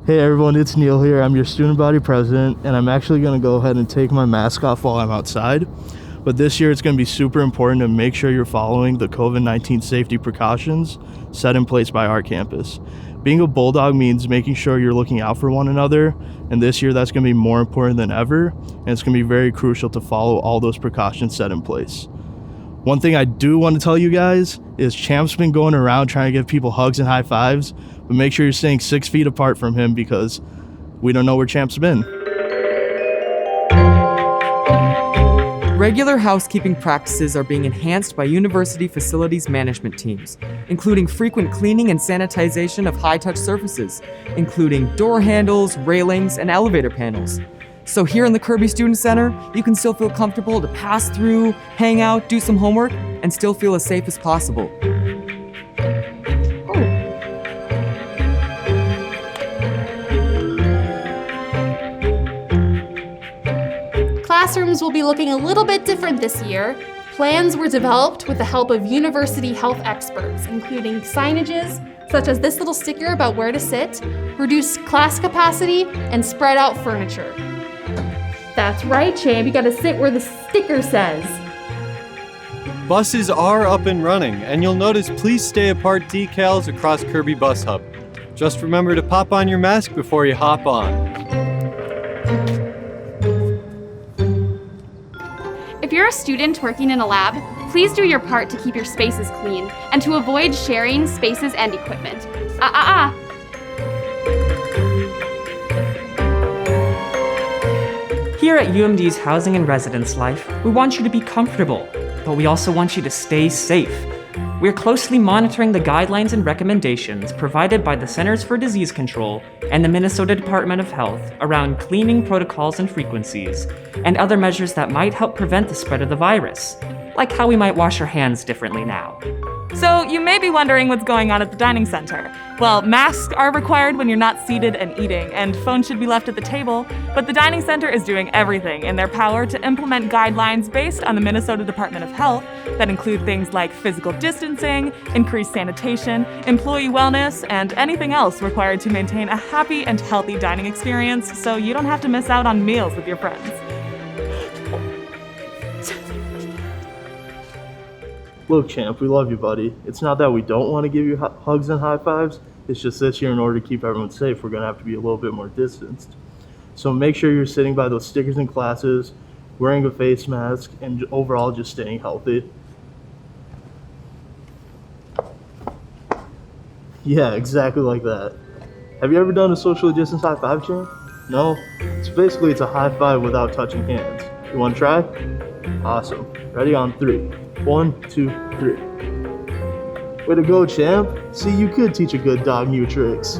Hey everyone, it's Neil here. I'm your student body president, and I'm actually going to go ahead and take my mask off while I'm outside. But this year it's going to be super important to make sure you're following the COVID-19 safety precautions set in place by our campus. Being a Bulldog means making sure you're looking out for one another, and this year that's going to be more important than ever, and it's going to be very crucial to follow all those precautions set in place. One thing I do want to tell you guys is Champ's been going around trying to give people hugs and high fives, but make sure you're staying 6 feet apart from him because we don't know where Champ's been. Regular housekeeping practices are being enhanced by university facilities management teams, including frequent cleaning and sanitization of high-touch surfaces, including door handles, railings, and elevator panels. So here in the Kirby Student Center, you can still feel comfortable to pass through, hang out, do some homework, and still feel as safe as possible. Classrooms will be looking a little bit different this year. Plans were developed with the help of university health experts, including signages such as this little sticker about where to sit, reduced class capacity, and spread out furniture. That's right, Champ, you gotta sit where the sticker says. Buses are up and running, and you'll notice please stay apart decals across Kirby Bus Hub. Just remember to pop on your mask before you hop on. If you're a student working in a lab, please do your part to keep your spaces clean and to avoid sharing spaces and equipment. Here at UMD's Housing and Residence Life, we want you to be comfortable, but we also want you to stay safe. We're closely monitoring the guidelines and recommendations provided by the Centers for Disease Control and the Minnesota Department of Health around cleaning protocols and frequencies, and other measures that might help prevent the spread of the virus, like how we might wash our hands differently now. So you may be wondering what's going on at the dining center. Well, masks are required when you're not seated and eating, and phones should be left at the table, but the dining center is doing everything in their power to implement guidelines based on the Minnesota Department of Health that include things like physical distancing, increased sanitation, employee wellness, and anything else required to maintain a happy and healthy dining experience so you don't have to miss out on meals with your friends. Look, Champ, we love you, buddy. It's not that we don't want to give you hugs and high fives. It's just this year, in order to keep everyone safe, we're going to have to be a little bit more distanced. So make sure you're sitting by those stickers in classes, wearing a face mask, and overall just staying healthy. Yeah, exactly like that. Have you ever done a socially distanced high five, Champ? No? So it's a high five without touching hands. You want to try? Awesome. Ready on 3. 1, 2, 3. Way to go, Champ. See, you could teach a good dog new tricks.